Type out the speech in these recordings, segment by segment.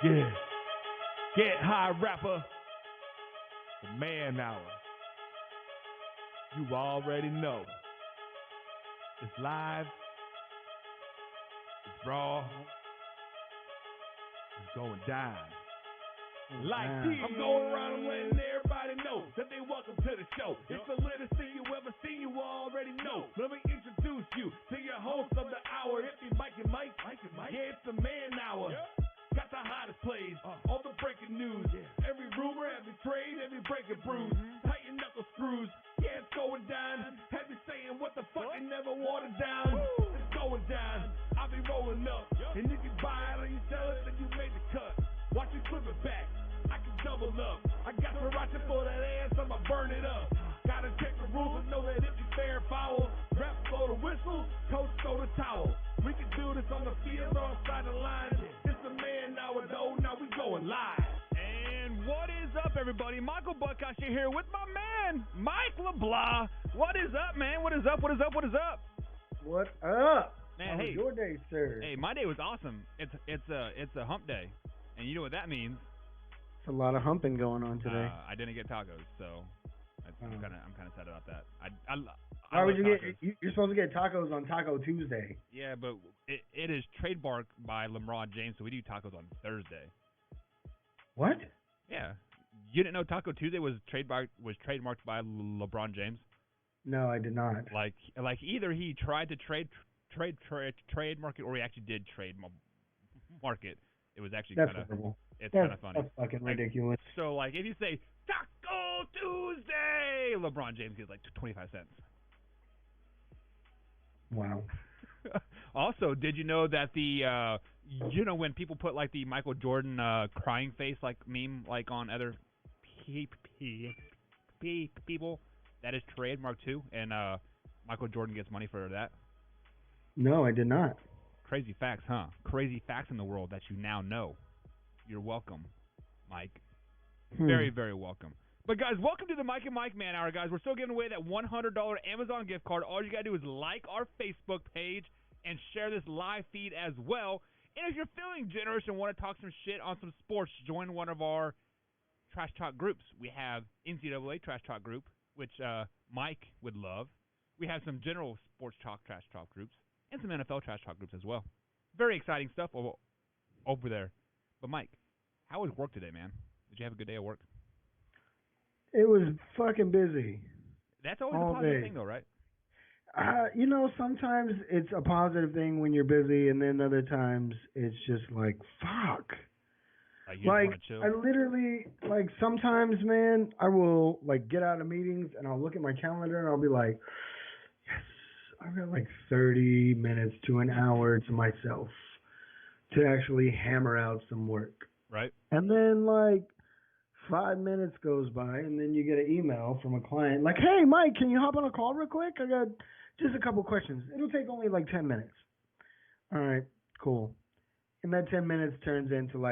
Yeah. Get high rapper. The man hour. You already know. It's live. It's raw. It's going down. Like this. I'm going around and letting everybody know that they welcome to the show. It's the latest thing you ever seen, you already know. Let me introduce you to your host of the hour. It's Mike and Mike. Yeah, it's the man hour. Got the hottest plays, all the breaking news. Every rumor, every trade, every breaking bruise. Tighten knuckle screws. Yeah, it's going down. Have you saying what the fuck and never watered down? It's going down. I'll be rolling up. And if you buy it or you sell it, then you made the cut. Watch me flip it back. I can double up. I got sriracha for that ass, I'ma burn it up. Gotta check the rules and know that if you fair foul. Ref blow the whistle, coach throw the towel. We can do this on the field or outside the line. It's the man hour though, now we going live. And what is up, everybody? Michael Buckasher here with my man, Mike LeBlanc. What is up, man? What is up? What is up? What is up? What up? Man, How was your day, sir? Hey, my day was awesome. It's a hump day, and you know what that means. It's a lot of humping going on today. I didn't get tacos, so I'm kind of sad about that. Why would you get? You're supposed to get tacos on Taco Tuesday. Yeah, but it is trademarked by LeBron James, so we do tacos on Thursday. What? Yeah, you didn't know Taco Tuesday was trademarked by LeBron James? No, I did not. Like either he tried to trademark it, or he actually did trademark it. It was actually kind of funny. That's fucking ridiculous. So, like, if you say Taco Tuesday, LeBron James gets like 25 cents. Wow. Also, did you know that when people put like the Michael Jordan crying face like meme like on other people, that is trademark too, and Michael Jordan gets money for that? No, I did not. Crazy facts, huh? Crazy facts in the world that you now know. You're welcome, Mike. Very, very welcome. But, guys, welcome to the Mike and Mike Man Hour, guys. We're still giving away that $100 Amazon gift card. All you got to do is like our Facebook page and share this live feed as well. And if you're feeling generous and want to talk some shit on some sports, join one of our Trash Talk groups. We have NCAA Trash Talk group, which Mike would love. We have some general sports talk, Trash Talk groups, and some NFL Trash Talk groups as well. Very exciting stuff over there. But, Mike, how was work today, man? Did you have a good day at work? It was fucking busy. That's always a positive thing, though, right? Sometimes it's a positive thing when you're busy, and then other times it's just like, fuck. Like, you want to chill? I literally, sometimes, man, I will, get out of meetings, and I'll look at my calendar, and I'll be like, yes, I've got, 30 minutes to an hour to myself to actually hammer out some work. Right. And then, 5 minutes goes by, and then you get an email from a client like, hey, Mike, can you hop on a call real quick? I got just a couple questions. It'll take only 10 minutes. All right, cool. And that 10 minutes turns into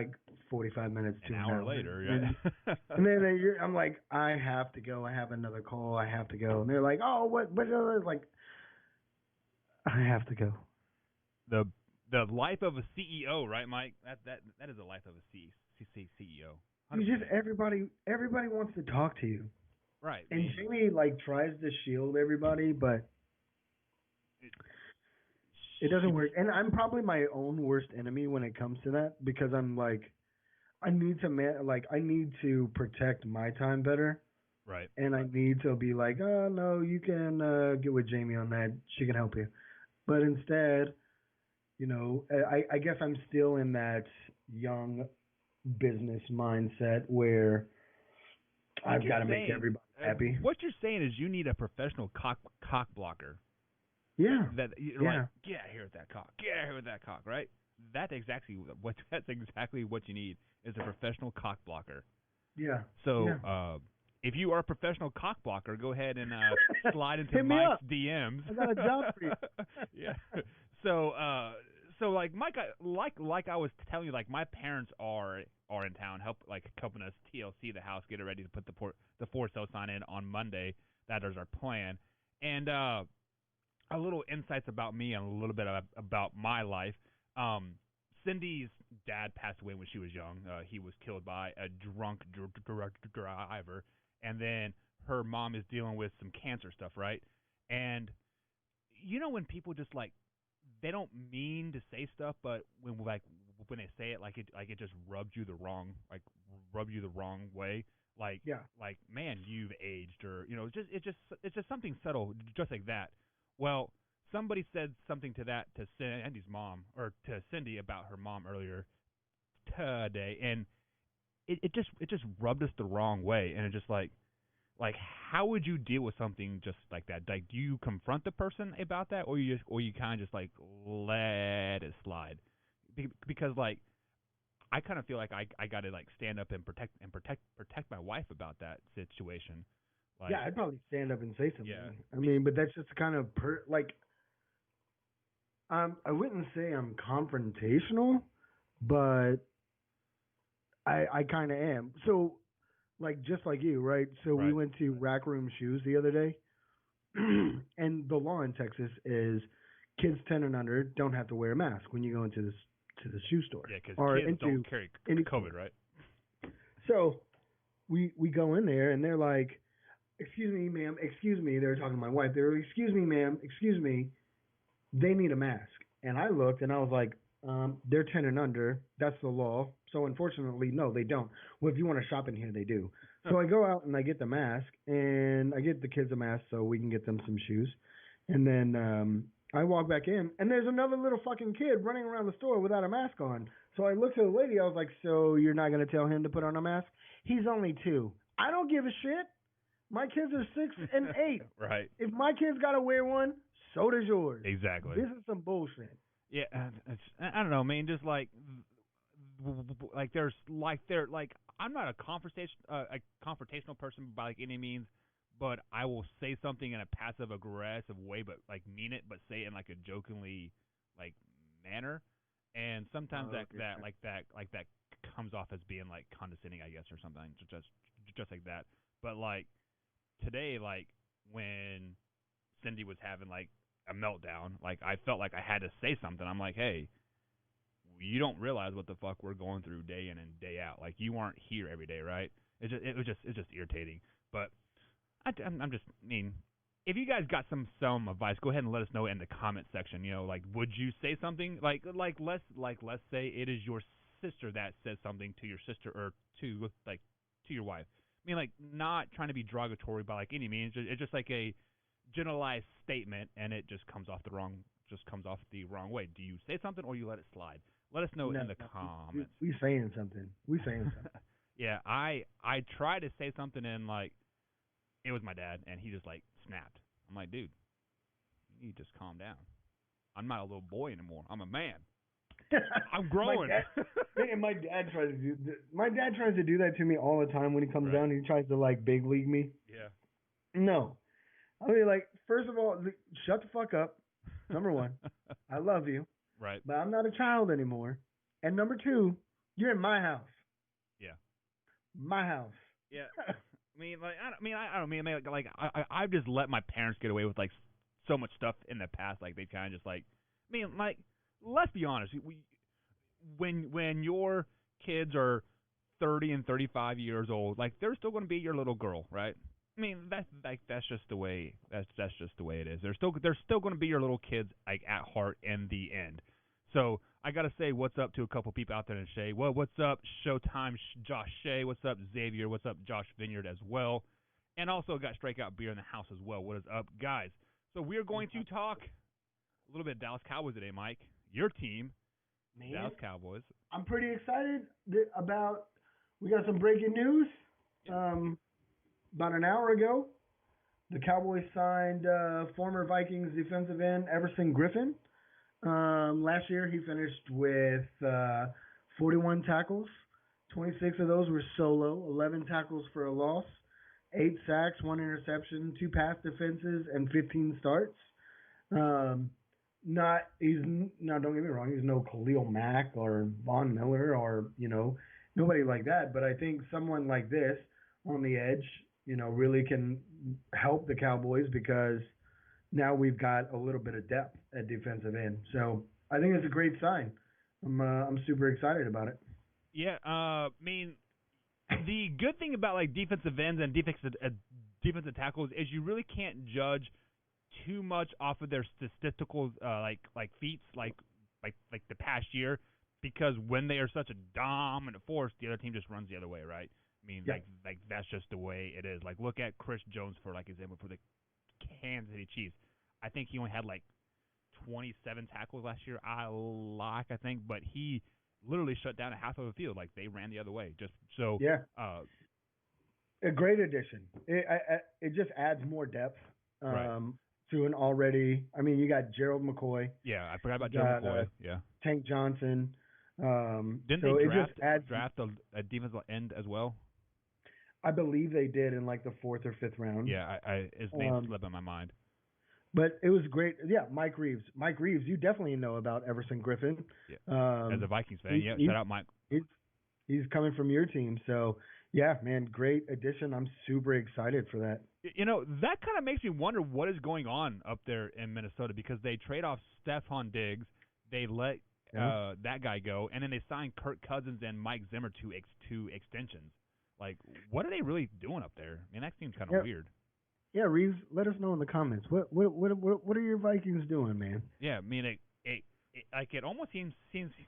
45 minutes to an hour later. Yeah. And then I'm like, I have to go. I have another call. I have to go. And they're like, oh, what? I have to go. The life of a CEO, right, Mike? That is the life of a CEO. 100%. Everybody wants to talk to you. Right. And Jamie tries to shield everybody, but it doesn't work. And I'm probably my own worst enemy when it comes to that, because I'm I need to protect my time better. Right. And I need to be oh no, you can get with Jamie on that. She can help you. But instead, I guess I'm still in that young business mindset where I've got to make everybody happy. What you're saying is you need a professional cock blocker. Yeah. Get out here with that cock. Get out here with that cock, right? That's exactly what you need is a professional cock blocker. Yeah. So if you are a professional cock blocker, go ahead and slide into Hit me Mike's up. DMs. I got a job for you. Yeah. So Mike, like I was telling you, my parents are in town, helping us TLC the house, get it ready to put the for sale sign in on Monday. That is our plan. And a little insights about me and a little bit about my life. Cindy's dad passed away when she was young. He was killed by a drunk driver, and then her mom is dealing with some cancer stuff, right? And when people just like they don't mean to say stuff, but when they say it, it just rubs you the wrong way. Yeah. Like man, you've aged, or it's just something subtle, just like that. Well, somebody said something to that to Cindy's mom, or to Cindy about her mom earlier today, and it just rubbed us the wrong way, and it just like how would you deal with something just like that? Like, do you confront the person about that, or you kind of just like let it slide? Because like I kind of feel like I got to like stand up and protect my wife about that situation. Like, Yeah, I'd probably stand up and say something. Yeah. I mean, but that's just kind of I wouldn't say I'm confrontational, but I kind of am. So, like, just like you, right? So we Right. went to Rack Room Shoes the other day, and the law in Texas is kids 10 and under don't have to wear a mask when you go into the shoe store. Yeah, because or kids into don't carry any COVID, store. right? So we go in there, and they're like, "Excuse me, ma'am. Excuse me." They were talking to my wife. They were, "Excuse me, ma'am. Excuse me. They need a mask." And I looked, and I was like, "They're 10 and under. That's the law. So unfortunately, no, they don't. Well, if you want to shop in here, they do." So I go out and I get the mask, and I get the kids a mask so we can get them some shoes. And then I walk back in, and there's another little fucking kid running around the store without a mask on. So I looked to the lady. I was like, "So you're not going to tell him to put on a mask? He's only 2. I don't give a shit. My kids are 6 and 8. Right. If my kids got to wear one, so does yours." Exactly. This is some bullshit. Yeah, I don't know, man. Just like I'm not a confrontational person by like any means, but I will say something in a passive aggressive way, but like mean it, but say it in like a jokingly like manner. And sometimes that comes off as being like condescending, I guess, or something, just like that. But like today, like when Cindy was having like a meltdown, like I felt like I had to say something. I'm like, hey, you don't realize what the fuck we're going through day in and day out. Like, you aren't here every day, right? It's just irritating. But I'm just, I mean, if you guys got some advice, go ahead and let us know in the comment section. Like, would you say something let's say it is your sister that says something to your sister, or to your wife. I mean, like, not trying to be derogatory by like any means. It's just like a generalized statement, and it just comes off the wrong way. Do you say something, or you let it slide? Let us know in the comments. We saying something. Yeah, I tried to say something, and like it was my dad, and he just like snapped. I'm like, dude, you need to just calm down. I'm not a little boy anymore. I'm a man. I'm growing. My dad tries to do that to me all the time when he comes down. He tries to like big league me. Yeah. No. I mean, like, first of all, shut the fuck up. Number one, I love you. Right. But I'm not a child anymore. And number 2, you're in my house. Yeah. My house. Yeah. I've just let my parents get away with like so much stuff in the past. Like, they kind of just like, let's be honest. When your kids are 30 and 35 years old, like, they're still going to be your little girl, right? I mean, that's just the way it is. They're still going to be your little kids, like, at heart in the end. So I gotta say, what's up to a couple people out there in Shea. Well, what's up, Showtime Josh Shea? What's up, Xavier? What's up, Josh Vineyard as well? And also got Strikeout Beer in the house as well. What is up, guys? So we are going to talk a little bit of Dallas Cowboys today, Mike. Your team, Man, Dallas Cowboys. I'm pretty excited about. We got some breaking news. About an hour ago, the Cowboys signed former Vikings defensive end Everson Griffin. Last year, he finished with 41 tackles. 26 of those were solo, 11 tackles for a loss, 8 sacks, 1 interception, 2 pass defenses, and 15 starts. Don't get me wrong, he's no Khalil Mack or Von Miller or, nobody like that. But I think someone like this on the edge, really can help the Cowboys, because now we've got a little bit of depth at defensive end. So I think it's a great sign. I'm super excited about it. Yeah, I mean, the good thing about like defensive ends and defensive tackles is you really can't judge too much off of their statistical like feats like the past year, because when they are such a dominant force, the other team just runs the other way, right? I mean, Yeah. like that's just the way it is. Like look at Chris Jones for like example for the Kansas City Chiefs. I think he only had like 27 tackles last year. I think, but he literally shut down a half of the field. Like they ran the other way. Just so. Yeah. A great addition. It just adds more depth Right. to an already. I mean, you got Gerald McCoy. Yeah, I forgot about Gerald McCoy. Yeah. Tank Johnson. Didn't So they it just adds. draft a defensive end as well? I believe they did in like the 4th or 5th round. Yeah, his name slipped in my mind. But it was great. Yeah, Mike Reeves. Mike Reeves, you definitely know about Everson Griffin. Yeah. As a Vikings fan, shout out Mike. He's coming from your team, so yeah, man, great addition. I'm super excited for that. You know, that kind of makes me wonder what is going on up there in Minnesota, because they trade off Stephon Diggs, they let that guy go, and then they signed Kirk Cousins and Mike Zimmer to extensions. Like, what are they really doing up there? I mean, that seems kind of weird. Yeah, Reeves, let us know in the comments. What are your Vikings doing, man? Yeah, I mean, it almost seems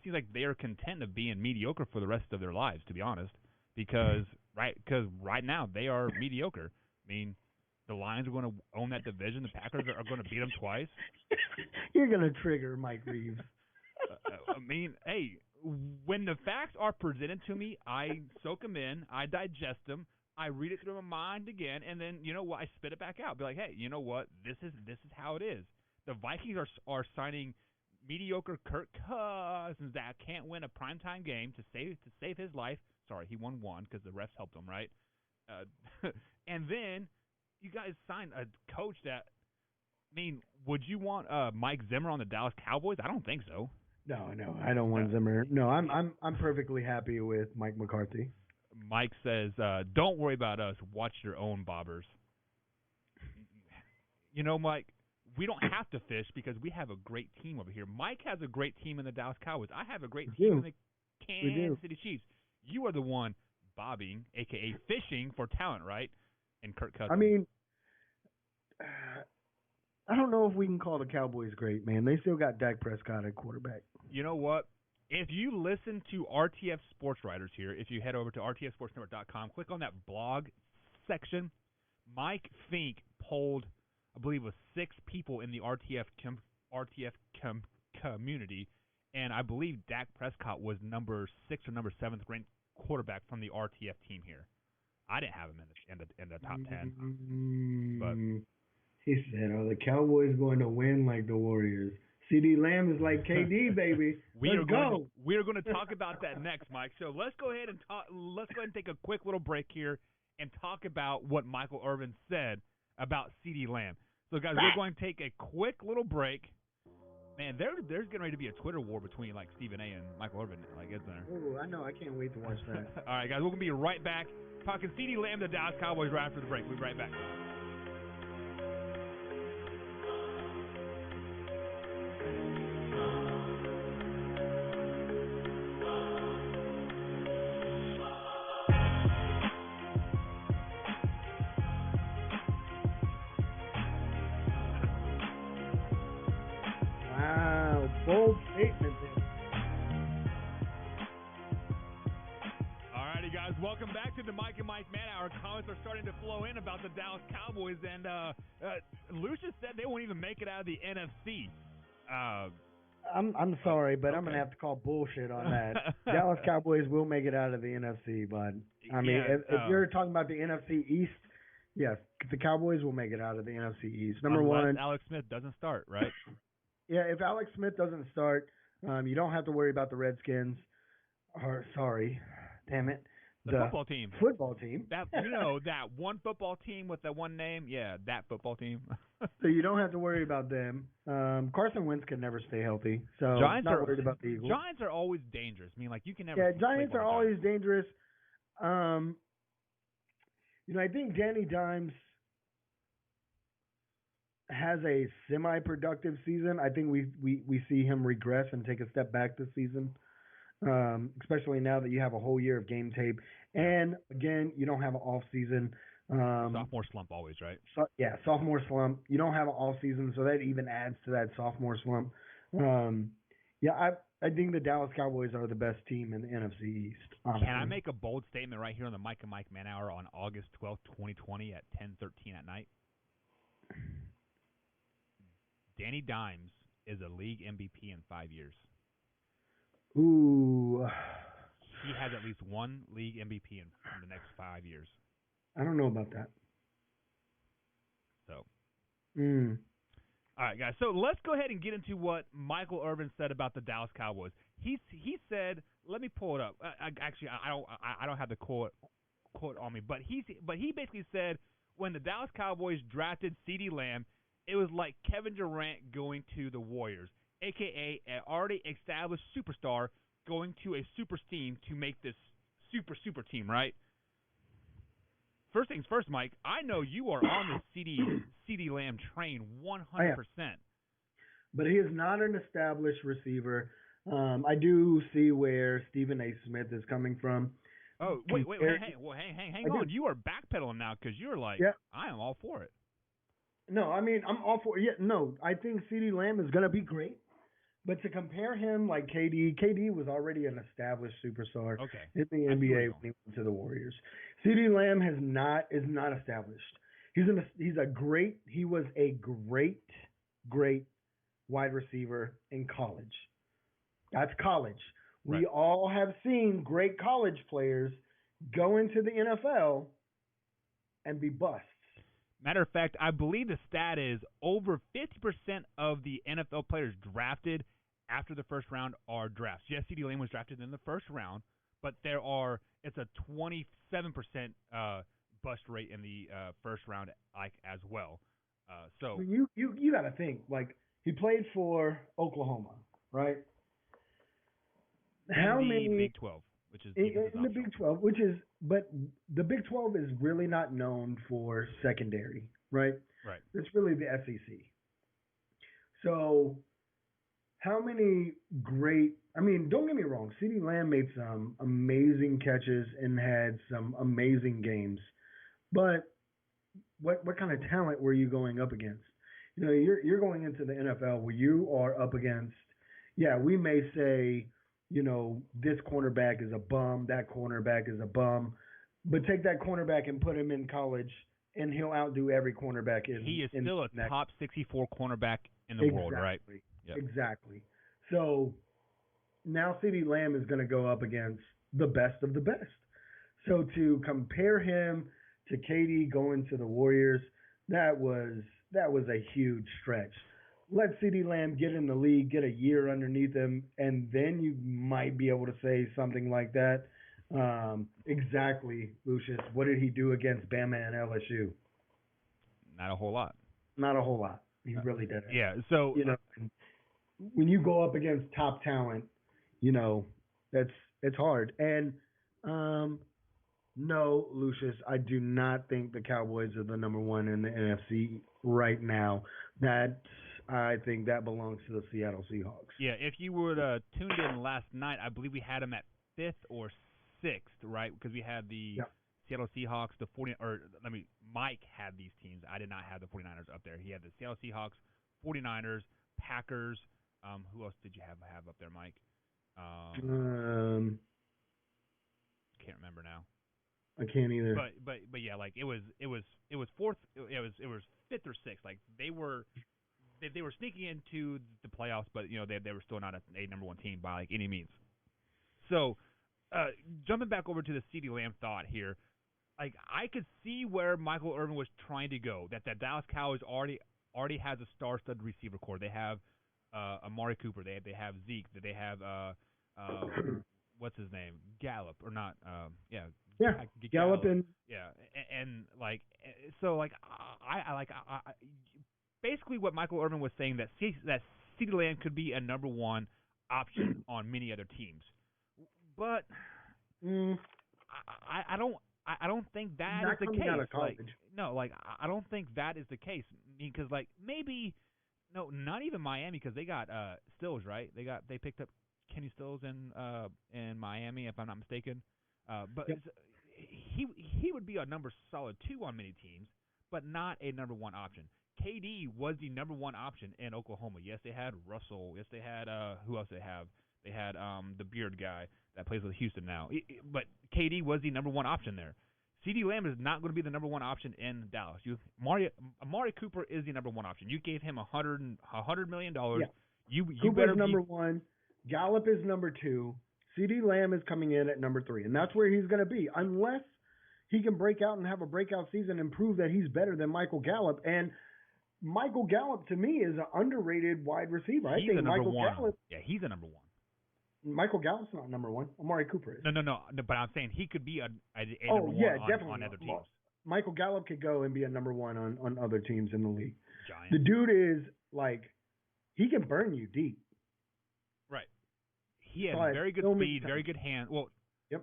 like they are content of being mediocre for the rest of their lives, to be honest. Because right now they are mediocre. I mean, the Lions are going to own that division. The Packers are going to beat them twice. You're going to trigger Mike Reeves. I mean, hey, when the facts are presented to me, I soak them in, I digest them, I read it through my mind again, and then you know what? I spit it back out. Be like, hey, you know what? This is how it is. The Vikings are signing mediocre Kirk Cousins that can't win a primetime game to save his life. Sorry, he won one because the refs helped him, right? And then you guys signed a coach that. I mean, would you want Mike Zimmer on the Dallas Cowboys? I don't think so. No, I don't want Zimmer. No, I'm perfectly happy with Mike McCarthy. Mike says, "Don't worry about us. Watch your own bobbers." You know, Mike, we don't have to fish because we have a great team over here. Mike has a great team in the Dallas Cowboys. I have a great team in the Kansas City Chiefs. You are the one bobbing, a.k.a. fishing for talent, right? And Kirk Cousins. I mean, I don't know if we can call the Cowboys great, man. They still got Dak Prescott at quarterback. You know what? If you listen to RTF Sports Writers here, if you head over to rtfsportsnetwork.com, click on that blog section, Mike Fink polled, I believe it was 6 people in the RTF community, and I believe Dak Prescott was number 6 or number 7th ranked quarterback from the RTF team here. I didn't have him in the top 10. But he said, "Oh, the Cowboys going to win like the Warriors. CeeDee Lamb is like KD, baby. We are going to talk about that next, Mike. So let's go ahead and take a quick little break here and talk about what Michael Irvin said about CeeDee Lamb. So, guys, we're going to take a quick little break. Man, there's getting ready to be a Twitter war between like Stephen A. and Michael Irvin, like, isn't there? Oh, I know. I can't wait to watch that. All right, guys, we're going to be right back talking CeeDee Lamb, the Dallas Cowboys, right after the break. We'll be right back. Wow, bold statement there. Alrighty, guys, welcome back to the Mike and Mike Man Hour. Comments are starting to flow in about the Dallas Cowboys, and Lucius said they won't even make it out of the NFC. I'm sorry, but I'm gonna have to call bullshit on that. Dallas Cowboys will make it out of the NFC, but I mean, if you're talking about the NFC East, yes, the Cowboys will make it out of the NFC East. Number one, Alex Smith doesn't start, right? Yeah, if Alex Smith doesn't start, you don't have to worry about the Redskins. Or sorry, damn it, the football team. Football team. That that one football team with that one name. Yeah, that football team. So you don't have to worry about them. Carson Wentz can never stay healthy, so not worried about the Eagles. Giants are always dangerous. I mean, like you can never. Yeah, Giants are always dangerous. You know, I think Danny Dimes. has a semi-productive season. I think we see him regress and take a step back this season, especially now that you have a whole year of game tape. And again, you don't have an off season. Sophomore slump always, right? Sophomore slump. You don't have an off season, so that even adds to that sophomore slump. I think the Dallas Cowboys are the best team in the NFC East. Honestly. Can I make a bold statement right here on the Mike and Mike Man Hour on August 12th, 2020 at 10:13 at night? Danny Dimes is a league MVP in 5 years. Ooh. He has at least one league MVP in the next 5 years. I don't know about that. So. All right, guys. So let's go ahead and get into what Michael Irvin said about the Dallas Cowboys. He said, let me pull it up. I don't have the quote on me, but he basically said when the Dallas Cowboys drafted CeeDee Lamb, it was like Kevin Durant going to the Warriors, a.k.a. an already established superstar going to a super team to make this super team, right? First things first, Mike, I know you are on the CeeDee Lamb train 100%. But he is not an established receiver. I do see where Stephen A. Smith is coming from. Oh, wait, hang on. You are backpedaling now because you're like, I am all for it. No, I mean, I'm all for it. Yeah, no, I think CeeDee Lamb is going to be great. But to compare him like KD was already an established superstar in the NBA when he went to the Warriors. CeeDee Lamb is not established. He was a great wide receiver in college. That's college. Right. We all have seen great college players go into the NFL and be busts. Matter of fact, I believe the stat is over 50% of the NFL players drafted after the first round are drafts. Yes, CeeDee Lamb was drafted in the first round, but it's a 27% bust rate in the first round as well. So you got to think, like, he played for Oklahoma, right? How many Big 12, which is in the Big 12, but the Big 12 is really not known for secondary, right? Right. It's really the SEC. So how many don't get me wrong, CeeDee Lamb made some amazing catches and had some amazing games. But what kind of talent were you going up against? You know, you're going into the NFL where you are up against, we may say, you know, this cornerback is a bum, that cornerback is a bum. But take that cornerback and put him in college, and he'll outdo every cornerback in. He is still a top 64 cornerback in the world, right? Yep. Exactly. So now CeeDee Lamb is going to go up against the best of the best. So to compare him to KD going to the Warriors, that was a huge stretch. Let CeeDee Lamb get in the league, get a year underneath him, and then you might be able to say something like that. Exactly, Lucius. What did he do against Bama and LSU? Not a whole lot. Not a whole lot. He really didn't. Yeah. So you know, when you go up against top talent, you know, it's hard. And no, Lucius, I do not think the Cowboys are the number one in the NFC right now. I think that belongs to the Seattle Seahawks. Yeah, if you would tuned in last night, I believe we had them at 5th or 6th, right? Because we had the Seattle Seahawks, Mike had these teams. I did not have the 49ers up there. He had the Seattle Seahawks, 49ers, Packers. Who else did you have up there, Mike? Can't remember now. I can't either. But yeah, like it was 4th. It was 5th or 6th. Like they were sneaking into the playoffs, but you know they were still not a number one team by like any means. So jumping back over to the CeeDee Lamb thought here, like I could see where Michael Irvin was trying to go. That Dallas Cowboys already has a star-studded receiver core. They have Amari Cooper. They have Zeke. They have what's his name? Gallup or not? Gallup and basically what Michael Irvin was saying that CeeDee Lamb could be a number one option on many other teams, but I don't think that is the case. No, like I don't think that is the case. I mean, because like maybe no, not even Miami because they got Stills, right? They picked up Kenny Stills in Miami, if I'm not mistaken. But Yep. he would be a number solid 2 on many teams, but not a number 1 option. KD was the number 1 option in Oklahoma. Yes, they had Russell. Yes, they had who else they have? They had the beard guy that plays with Houston now. But KD was the number 1 option there. CeeDee Lamb is not going to be the number 1 option in Dallas. Amari Cooper is the number 1 option. You gave him $100 million. Yeah. You Cooper's better number be 1. Gallup is number 2. CeeDee Lamb is coming in at number 3, and that's where he's going to be, unless he can break out and have a breakout season and prove that he's better than Michael Gallup. And Michael Gallup, to me, is an underrated wide receiver. I think Michael Gallup. Yeah, he's a number 1. Michael Gallup's not number 1. Amari Cooper is. No. But I'm saying he could be a number 1 definitely. on other teams. Michael Gallup could go and be a number 1 on other teams in the league. Giants. The dude is like, he can burn you deep. Right. He has But very good speed, very good hand. Well, yep.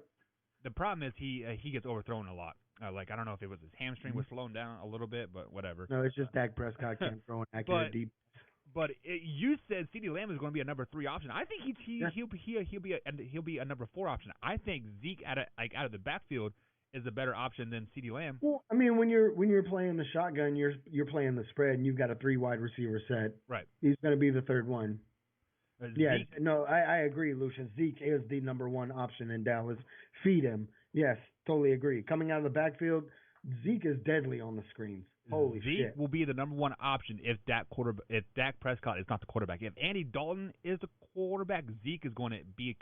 The problem is he gets overthrown a lot. Like I don't know if it was his hamstring was slowing down a little bit, but whatever. No, it's just Dak Prescott can't throw an accurate deep. But you said CeeDee Lamb is going to be a number 3 option. I think he'll be a number 4 option. I think Zeke out of the backfield is a better option than CeeDee Lamb. Well, I mean, when you're playing the shotgun, you're playing the spread, and you've got a 3 wide receiver set. Right. He's going to be the third one. Yeah, Zeke, no, I agree, Lucian. Zeke is the number 1 option in Dallas. Feed him. Yes, totally agree. Coming out of the backfield, Zeke is deadly on the screens. Holy Zeke shit. will be the number 1 option if Dak Prescott is not the quarterback. If Andy Dalton is the quarterback, Zeke is going to be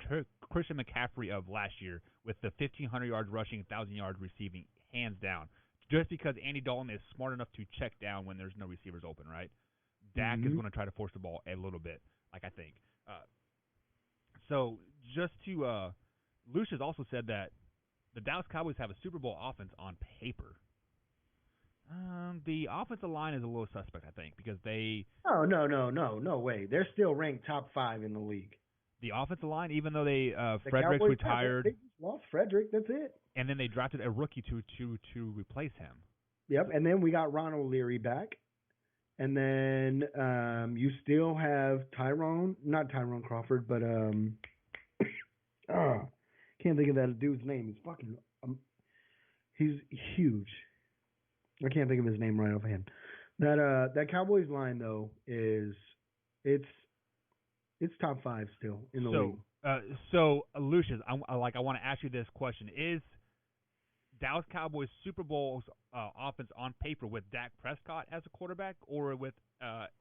Christian McCaffrey of last year with the 1,500 yards rushing, 1,000 yards receiving, hands down. Just because Andy Dalton is smart enough to check down when there's no receivers open, right? Dak is going to try to force the ball a little bit, like I think. So just to Lucius also said that the Dallas Cowboys have a Super Bowl offense on paper. The offensive line is a little suspect, I think, because they... No way. They're still ranked top 5 in the league. The offensive line, even though they Frederick's Cowboys retired... They lost Frederick, that's it. And then they drafted a rookie to replace him. Yep, and then we got Ron O'Leary back. And then you still have not Tyrone Crawford, but can't think of that dude's name. He's fucking, he's huge. I can't think of his name right offhand. That Cowboys line though it's top 5 still in the league. So Lucius, I want to ask you this question: is Dallas Cowboys Super Bowl's offense on paper with Dak Prescott as a quarterback or with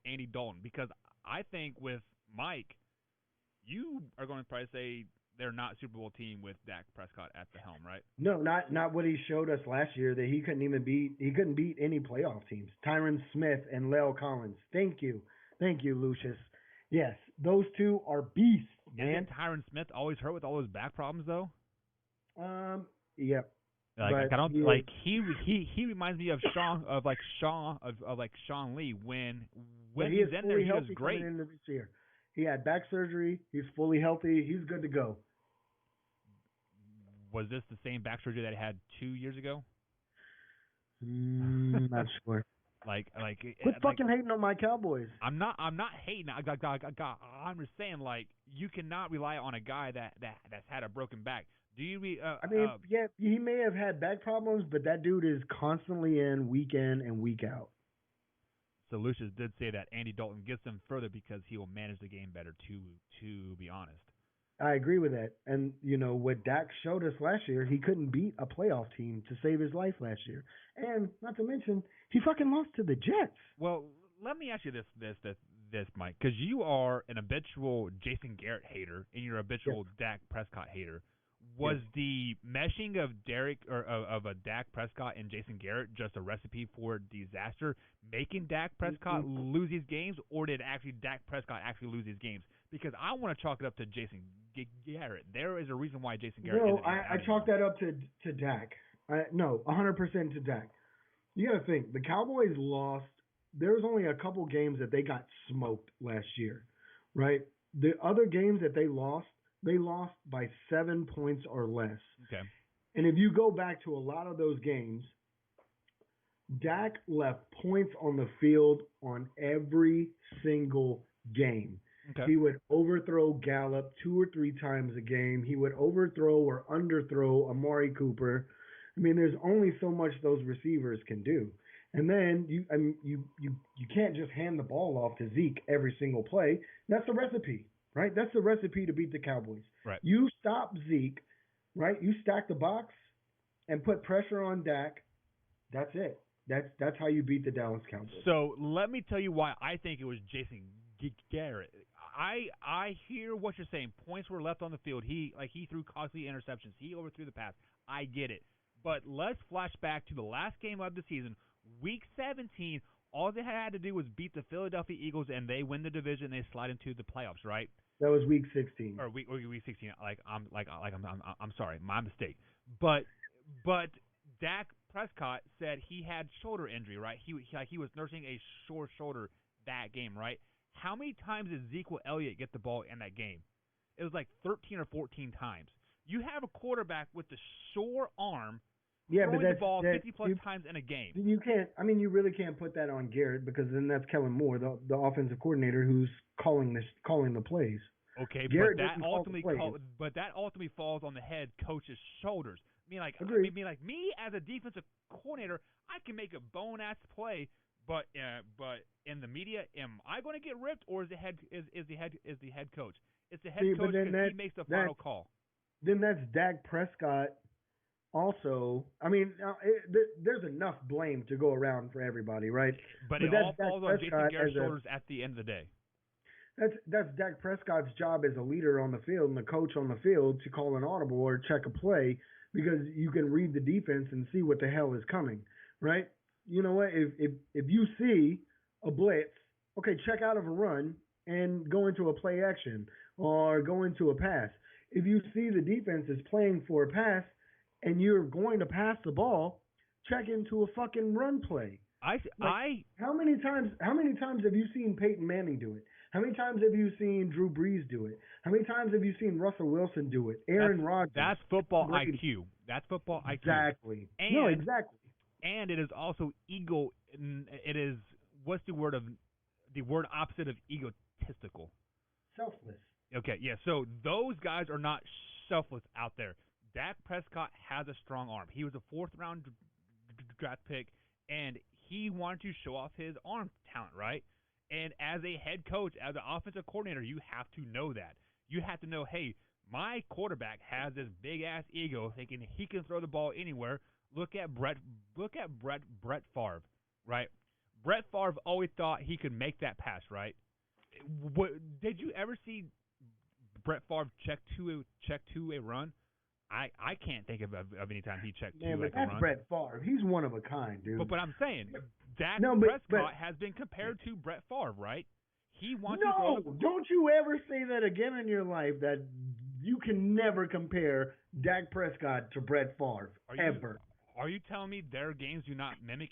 Andy Dalton? Because I think with Mike, you are going to probably say they're not Super Bowl team with Dak Prescott at the helm, right? No, not what he showed us last year, that he couldn't beat any playoff teams. Tyron Smith and Leo Collins. Thank you, Lucius. Yes, those 2 are beasts, man. Isn't Tyron Smith always hurt with all those back problems though? Yep. Like I don't like he reminds me of Sean Lee when he's in there. He was great. Into this year. He had back surgery. He's fully healthy. He's good to go. Was this the same back surgery that he had 2 years ago? Not sure. Quit fucking hating on my Cowboys. I'm not hating. I'm just saying, like, you cannot rely on a guy that's had a broken back. Do you? Yeah, he may have had back problems, but that dude is constantly in week in and week out. So Lucius did say that Andy Dalton gets them further because he will manage the game better. To be honest, I agree with that. And what Dak showed us last year, he couldn't beat a playoff team to save his life last year. And not to mention, he fucking lost to the Jets. Well, let me ask you this, Mike, because you are an habitual Jason Garrett hater and you're a habitual Dak Prescott hater. Was the meshing of a Dak Prescott and Jason Garrett just a recipe for disaster, making Dak Prescott lose these games, or did Dak Prescott actually lose these games? Because I want to chalk it up to Jason Garrett. There is a reason why Jason Garrett. No, I chalk that up to Dak. 100% to Dak. You got to think the Cowboys lost. There was only a couple games that they got smoked last year, right? The other games that they lost by 7 points or less. Okay. And if you go back to a lot of those games, Dak left points on the field on every single game. Okay. He would overthrow Gallup 2 or 3 times a game. He would overthrow or underthrow Amari Cooper. I mean, there's only so much those receivers can do. And then you can't just hand the ball off to Zeke every single play. That's the recipe, right? That's the recipe to beat the Cowboys. Right. You stop Zeke, right? You stack the box and put pressure on Dak. That's it. That's how you beat the Dallas Cowboys. So let me tell you why I think it was Jason Garrett. I hear what you're saying. Points were left on the field. He threw costly interceptions. He overthrew the pass. I get it. But let's flash back to the last game of the season, Week 17. All they had to do was beat the Philadelphia Eagles, and they win the division. They slide into the playoffs, right? That was Week 16. Or week 16. I'm sorry, my mistake. But Dak Prescott said he had shoulder injury, right? He was nursing a sore shoulder that game, right? How many times did Ezekiel Elliott get the ball in that game? It was like 13 or 14 times. You have a quarterback with the sore arm throwing the ball 50-plus times in a game. You can't. I mean, you really can't put that on Garrett because then that's Kellen Moore, the offensive coordinator, who's calling the plays. Okay, Garrett but that ultimately falls on the head coach's shoulders. Me as a defensive coordinator, I can make a bone ass play, but in the media, am I going to get ripped, or is the head coach? It's the head coach because he makes the final call. Then that's Dak Prescott. Also, I mean, there's enough blame to go around for everybody, right? But it all falls on Jason Garrett's shoulders at the end of the day. That's Dak Prescott's job as a leader on the field and the coach on the field to call an audible or check a play because you can read the defense and see what the hell is coming, right? You know what? If you see a blitz, okay, check out of a run and go into a play action or go into a pass. If you see the defense is playing for a pass and you're going to pass the ball, check into a fucking run play. How many times have you seen Peyton Manning do it? How many times have you seen Drew Brees do it? How many times have you seen Russell Wilson do it? Aaron Rodgers. That's football IQ. That's football IQ. Exactly. Exactly. And it is also ego. It is what's the word opposite of egotistical? Selfless. Okay, yeah. So those guys are not selfless out there. Dak Prescott has a strong arm. He was a 4th-round draft pick, and he wanted to show off his arm talent, right? And as a head coach, as an offensive coordinator, you have to know that. You have to know, hey, my quarterback has this big-ass ego thinking he can throw the ball anywhere. Look at Brett Favre, right? Brett Favre always thought he could make that pass, right? Did you ever see Brett Favre check to a run? I can't think of any time he checked to a run. That's Brett Favre. He's one of a kind, dude. But I'm saying, Dak Prescott has been compared to Brett Favre, right? He wants to throw the... Don't you ever say that again in your life, that you can never compare Dak Prescott to Brett Favre, ever. Are you telling me their games do not mimic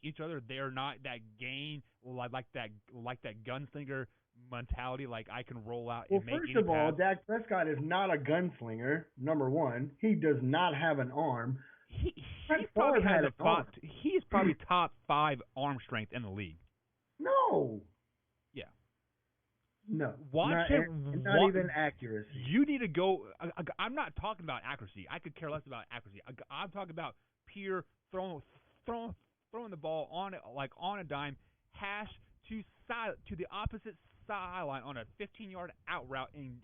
each other? They are not that game like that gunslinger mentality, like I can roll out and make any pass? Well, first of all, Dak Prescott is not a gunslinger, number one. He does not have an arm. He's probably top 5 arm strength in the league. No. Yeah. No. Not even accuracy. You need to go. I'm not talking about accuracy. I could care less about accuracy. I'm talking about pure throwing the ball on a dime, hash to the opposite sideline on a 15-yard out route and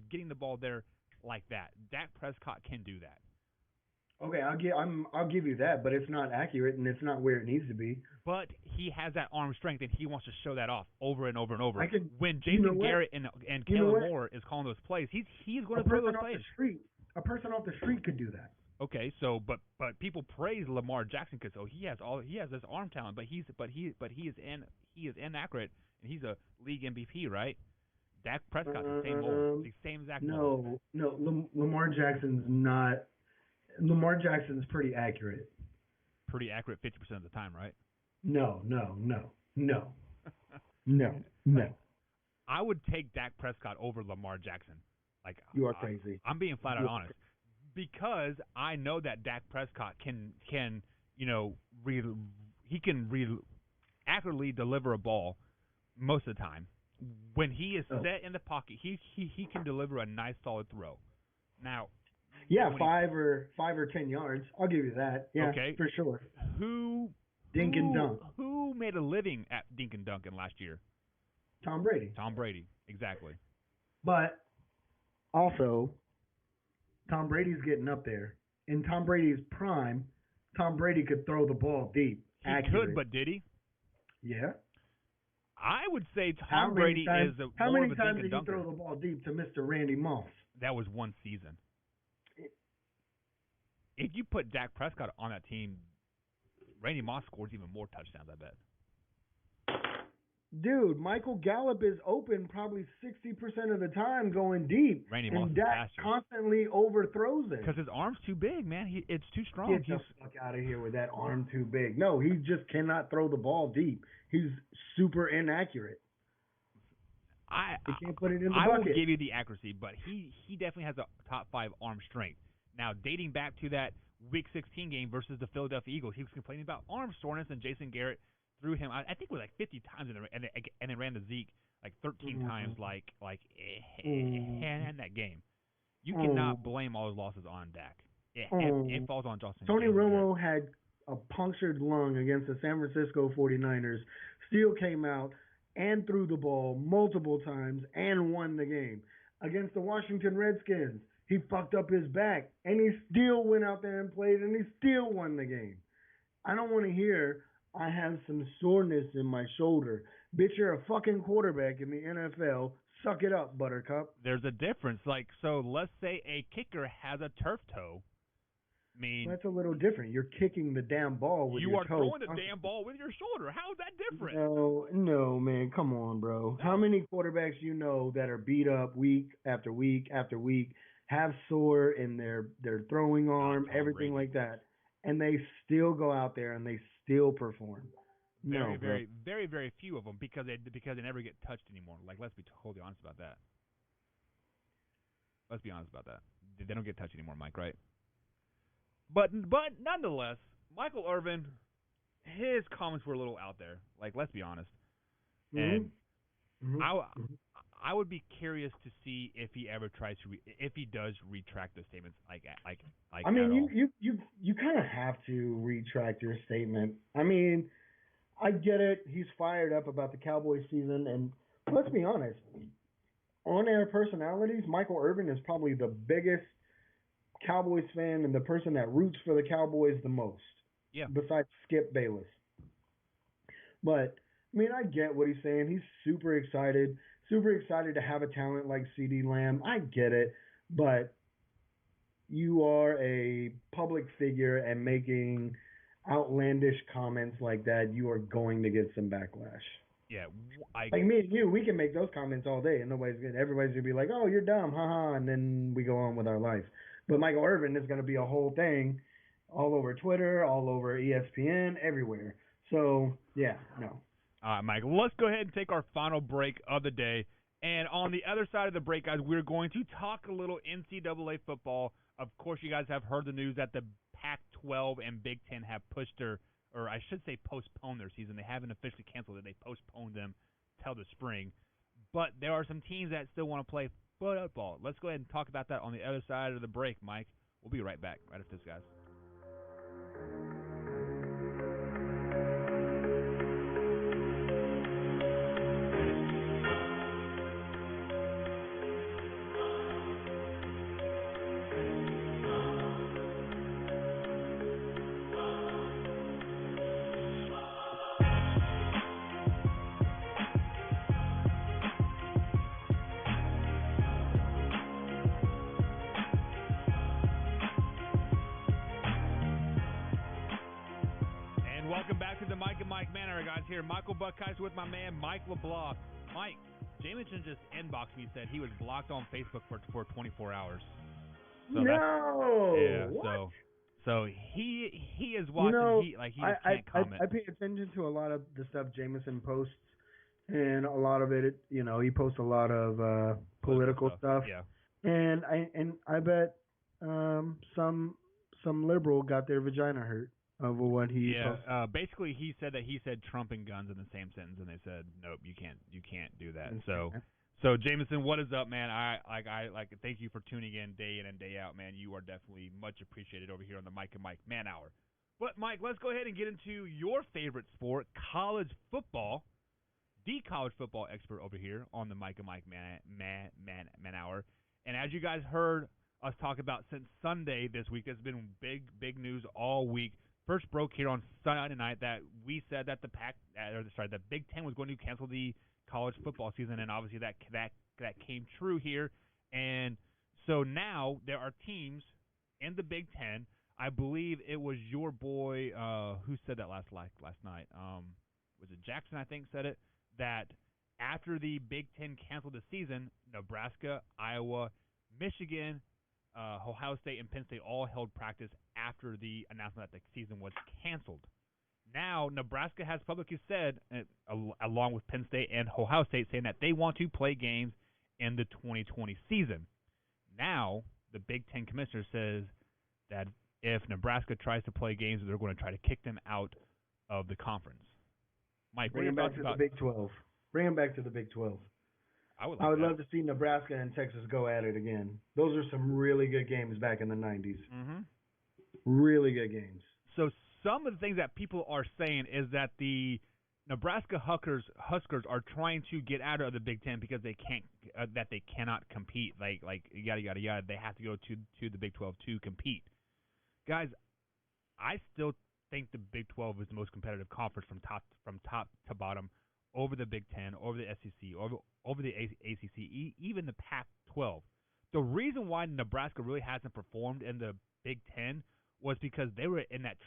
getting the ball there like that. Dak Prescott can do that. Okay, I'll give you that, but it's not accurate and it's not where it needs to be. But he has that arm strength and he wants to show that off over and over and over. When Jason Garrett and Kellen Moore is calling those plays, he's going to throw those plays. A person off the street could do that. Okay, so but people praise Lamar Jackson because he has this arm talent, but he is inaccurate and he's a league MVP, right? Dak Prescott's the same mold, the same exact mold. No, Lamar Jackson's not. Lamar Jackson's pretty accurate. Pretty accurate 50% of the time, right? No. I would take Dak Prescott over Lamar Jackson. Like you are crazy. I'm being flat out honest because I know that Dak Prescott can re, he can accurately deliver a ball most of the time. When he is set in the pocket, he can deliver a nice solid throw. Now, yeah, 5 or 10 yards. I'll give you that. Yeah, okay, for sure. Dink and dunk. Who made a living at dink and dunking last year? Tom Brady. Tom Brady, exactly. But also, Tom Brady's getting up there. In Tom Brady's prime, Tom Brady could throw the ball deep. He could, but did he? Yeah. I would say Tom Brady is more of a dink and dunker. How many times did he throw the ball deep to Mr. Randy Moss? That was one season. If you put Dak Prescott on that team, Randy Moss scores even more touchdowns, I bet. Dude, Michael Gallup is open probably 60% of the time going deep. Randy Moss and Dak constantly overthrows it. Because his arm's too big, man. It's too strong. Get the fuck out of here with that arm too big. No, he just cannot throw the ball deep. He's super inaccurate. He can't put it in the bucket. I will give you the accuracy, but he definitely has a top 5 arm strength. Now, dating back to that Week 16 game versus the Philadelphia Eagles, he was complaining about arm soreness, and Jason Garrett threw him, I think it was like 50 times, and then ran to Zeke like 13 times, in that game. You cannot blame all his losses on Dak. It falls on Justin. Tony Romo had a punctured lung against the San Francisco 49ers, still came out and threw the ball multiple times and won the game. Against the Washington Redskins, he fucked up his back, and he still went out there and played, and he still won the game. I don't want to hear I have some soreness in my shoulder. Bitch, you're a fucking quarterback in the NFL. Suck it up, Buttercup. There's a difference. So let's say a kicker has a turf toe. That's a little different. You're kicking the damn ball with your toe. You are throwing the damn ball with your shoulder. How is that different? No, man. Come on, bro. How many quarterbacks you know that are beat up week after week after week, have sore in their throwing arm, everything like that, and they still go out there and they still perform? Very, very few of them because they never get touched anymore. Like, let's be totally honest about that. Let's be honest about that. They don't get touched anymore, Mike, right? But nonetheless, Michael Irvin, his comments were a little out there. Like, let's be honest. And I would be curious to see if he ever tries to if he does retract those statements. I mean, you kind of have to retract your statement. I mean, I get it. He's fired up about the Cowboys season, and let's be honest. On-air personalities, Michael Irvin is probably the biggest Cowboys fan and the person that roots for the Cowboys the most. Yeah. Besides Skip Bayless. But I mean, I get what he's saying. He's super excited to have a talent like CeeDee Lamb. I get it, but you are a public figure and making outlandish comments like that, you are going to get some backlash. Yeah, like me and you, we can make those comments all day, and everybody's gonna be like, "Oh, you're dumb, haha," and then we go on with our life. But Michael Irvin is gonna be a whole thing, all over Twitter, all over ESPN, everywhere. So yeah, no. All right, Mike. Let's go ahead and take our final break of the day. And on the other side of the break, guys, we're going to talk a little NCAA football. Of course, you guys have heard the news that the Pac-12 and Big Ten have pushed or I should say postponed their season. They haven't officially canceled it. They postponed them till the spring. But there are some teams that still want to play football. Let's go ahead and talk about that on the other side of the break, Mike. We'll be right back right after this, guys. Welcome back to the Mike and Mike Manor, guys. Here, Michael Buckheiser with my man Mike LeBlanc. Mike, Jamison just inboxed me and said he was blocked on Facebook for 24 hours. So what? So he is watching. He just can't comment. I pay attention to a lot of the stuff Jamison posts, and a lot of it, he posts a lot of political stuff. Yeah. And I bet some liberal got their vagina hurt. of what he basically he said Trump and guns in the same sentence, and they said nope, you can't do that. So Jameson, what is up, man? I thank you for tuning in and day out, man. You are definitely much appreciated over here on the Mike and Mike Man Hour. But Mike, let's go ahead and get into your favorite sport, college football. The college football expert over here on the Mike and Mike Man Hour. And as you guys heard us talk about since Sunday this week, there's been big news all week. First broke here on Sunday night that we said that the Big Ten was going to cancel the college football season, and obviously that came true here. And so now there are teams in the Big Ten. I believe it was your boy who said that last night. Was it Jackson? I think said it. That after the Big Ten canceled the season, Nebraska, Iowa, Michigan, Ohio State, and Penn State all held practice after the announcement that the season was canceled. Now, Nebraska has publicly said, along with Penn State and Ohio State, saying that they want to play games in the 2020 season. Now, the Big Ten commissioner says that if Nebraska tries to play games, they're going to try to kick them out of the conference. Mike, bring them back to the Big 12. Bring them back to the Big 12. I would love to see Nebraska and Texas go at it again. Those are some really good games back in the 90s. Mm-hmm. Really good games. So some of the things that people are saying is that the Nebraska Huskers are trying to get out of the Big Ten because they can't, that they cannot compete. Like yada yada yada. They have to go to the Big 12 to compete. Guys, I still think the Big 12 is the most competitive conference from top to bottom, over the Big Ten, over the SEC, over the ACC, even the Pac-12. The reason why Nebraska really hasn't performed in the Big Ten was because they were in that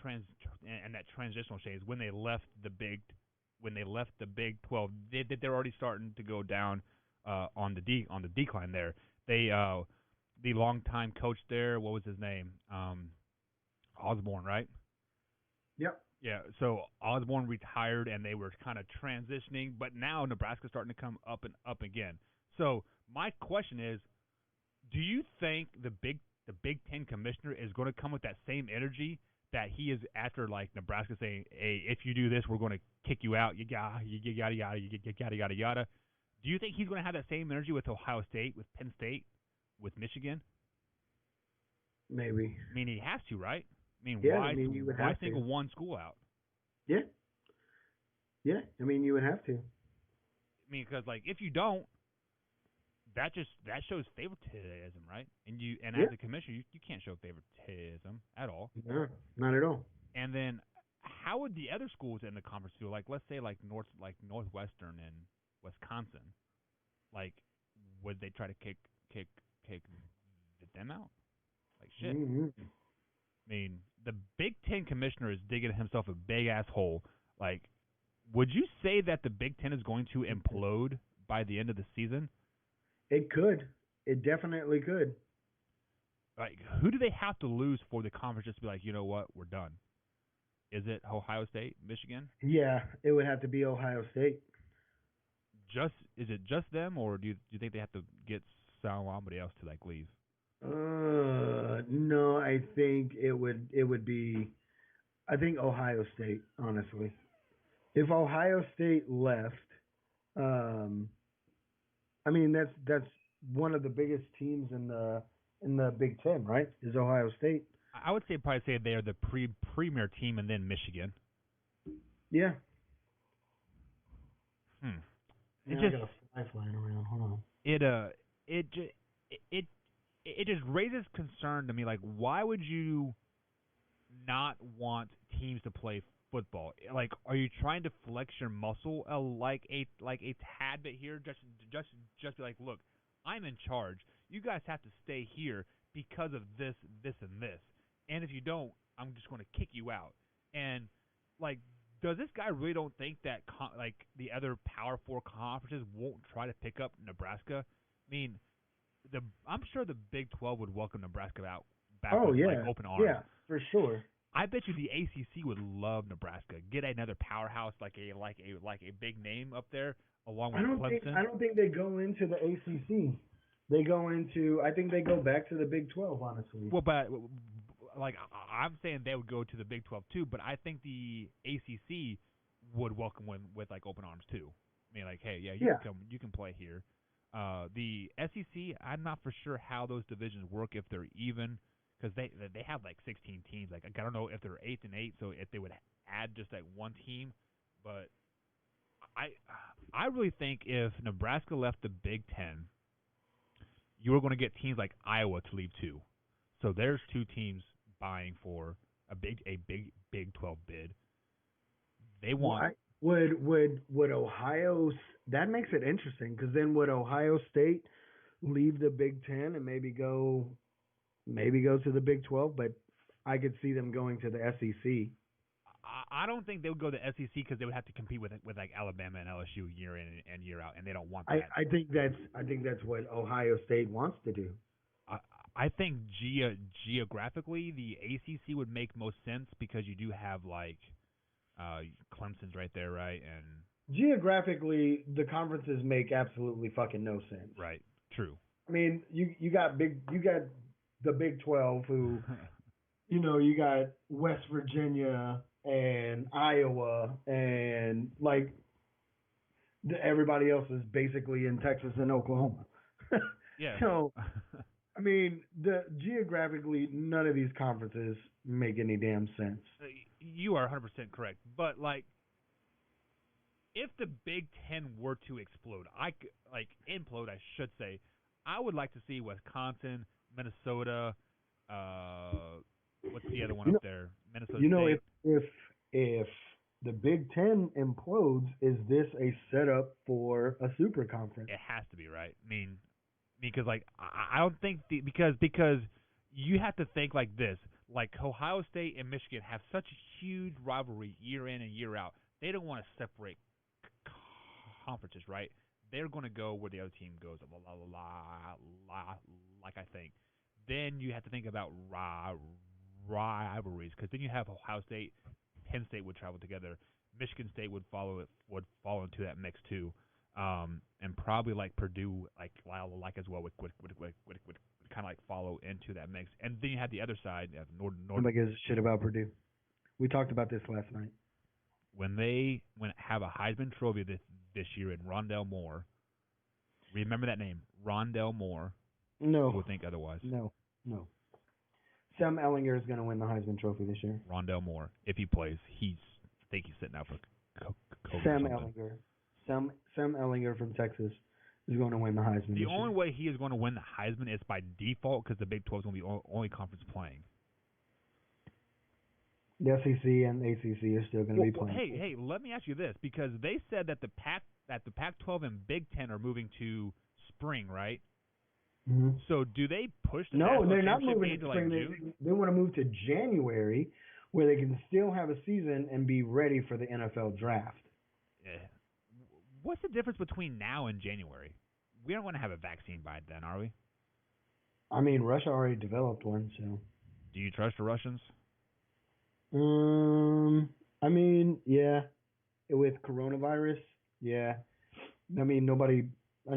transitional phase when they left the Big 12. They're already starting to go down on the decline there. They the longtime coach there, what was his name? Osborne, right? Yep. Yeah, so Osborne retired, and they were kind of transitioning, but now Nebraska's starting to come up and up again. So my question is, do you think the Big Ten commissioner is going to come with that same energy that he is after, like, Nebraska saying, hey, if you do this, we're going to kick you out, yada, yada, yada. Do you think he's going to have that same energy with Ohio State, with Penn State, with Michigan? Maybe. I mean, he has to, right? I mean, yeah, why why single one school out? Yeah. Yeah, I mean, you would have to. I mean, because, like, if you don't, that shows favoritism, right? And as a commissioner, you can't show favoritism at all. No, not at all. And then, how would the other schools in the conference feel? Like, let's say, like Northwestern and Wisconsin, like, would they try to kick them out? Like, shit. Mm-hmm. I mean, the Big Ten commissioner is digging himself a big-ass hole. Like, would you say that the Big Ten is going to implode by the end of the season? It could. It definitely could. Like, who do they have to lose for the conference just to be like, you know what, we're done? Is it Ohio State, Michigan? Yeah, it would have to be Ohio State. Is it just them, or do you think they have to get somebody else to, like, leave? No, I think it would be, I think Ohio State, honestly. If Ohio State left, I mean that's one of the biggest teams in the Big Ten, right? Is Ohio State? I would probably say they are the premier team, and then Michigan. Yeah. It just, I got a fly flying around. Hold on. It just raises concern to me. Like, why would you not want teams to play football? Like, are you trying to flex your muscle like a tad bit here? Just be like, look, I'm in charge. You guys have to stay here because of this, and this. And if you don't, I'm just going to kick you out. And, like, does this guy really don't think that the other Power 4 conferences won't try to pick up Nebraska? I mean, I'm sure the Big 12 would welcome Nebraska back with open arms. Yeah, for sure. I bet you the ACC would love Nebraska. Get another powerhouse like a big name up there along with Clemson. I don't think they go into the ACC. I think they go back to the Big 12, honestly. Well, but like I'm saying they would go to the Big 12 too, but I think the ACC would welcome them with like open arms too. I mean, like, hey, yeah, you can come, you can play here. The SEC, I'm not for sure how those divisions work if they're even, because they have like 16 teams. Like I don't know if they're 8-8, so if they would add just like one team, but I really think if Nebraska left the Big Ten, you were going to get teams like Iowa to leave too. So there's two teams vying for a big Big 12 bid. They want would Ohio, that makes it interesting, because then would Ohio State leave the Big Ten and maybe go to the Big 12? But I could see them going to the SEC. I don't think they would go to the SEC because they would have to compete with like Alabama and LSU year in and year out, and they don't want that. I think that's what Ohio State wants to do. I think geographically the ACC would make most sense because you do have like Clemson's right there, right? And geographically, the conferences make absolutely fucking no sense. Right. True. I mean, you got the Big 12, who you got West Virginia and Iowa, and like everybody else is basically in Texas and Oklahoma. Yeah. So, I mean, geographically, none of these conferences make any damn sense. You are 100% correct, but like, if the Big Ten were to explode, implode, I should say, I would like to see Wisconsin, Minnesota. What's the other one up there? Minnesota State. If the Big Ten implodes, is this a setup for a super conference? It has to be, right? I mean, because like I don't think because you have to think like this. Like Ohio State and Michigan have such a huge rivalry year in and year out. They don't want to separate conferences, right? They're going to go where the other team goes. Like I think. Then you have to think about rivalries, because then you have Ohio State, Penn State would travel together. Michigan State would fall into that mix too, and probably like Purdue, like as well would kind of like follow into that mix. And then you have the other side, Nobody gives a shit about Purdue. We talked about this last night. When have a Heisman Trophy this year in Rondell Moore. Remember that name, Rondell Moore. No. Who would think otherwise? No. Sam Ehlinger is going to win the Heisman Trophy this year. Rondell Moore, if he plays, I think he's sitting out for COVID. Sam Ehlinger. Sam Ehlinger from Texas is going to win the Heisman. The only way he is going to win the Heisman is by default, because the Big 12 is going to be the only conference playing. The SEC and ACC are still going to be playing. Hey, let me ask you this, because they said that the Pac-12 and Big 10 are moving to spring, right? Mm-hmm. So do they push the No, they're not championship moving to like spring. June? They want to move to January, where they can still have a season and be ready for the NFL draft. Yeah. What's the difference between now and January? We don't want to have a vaccine by then, are we? I mean, Russia already developed one, so. Do you trust the Russians? I mean, yeah. With coronavirus, yeah. I mean, I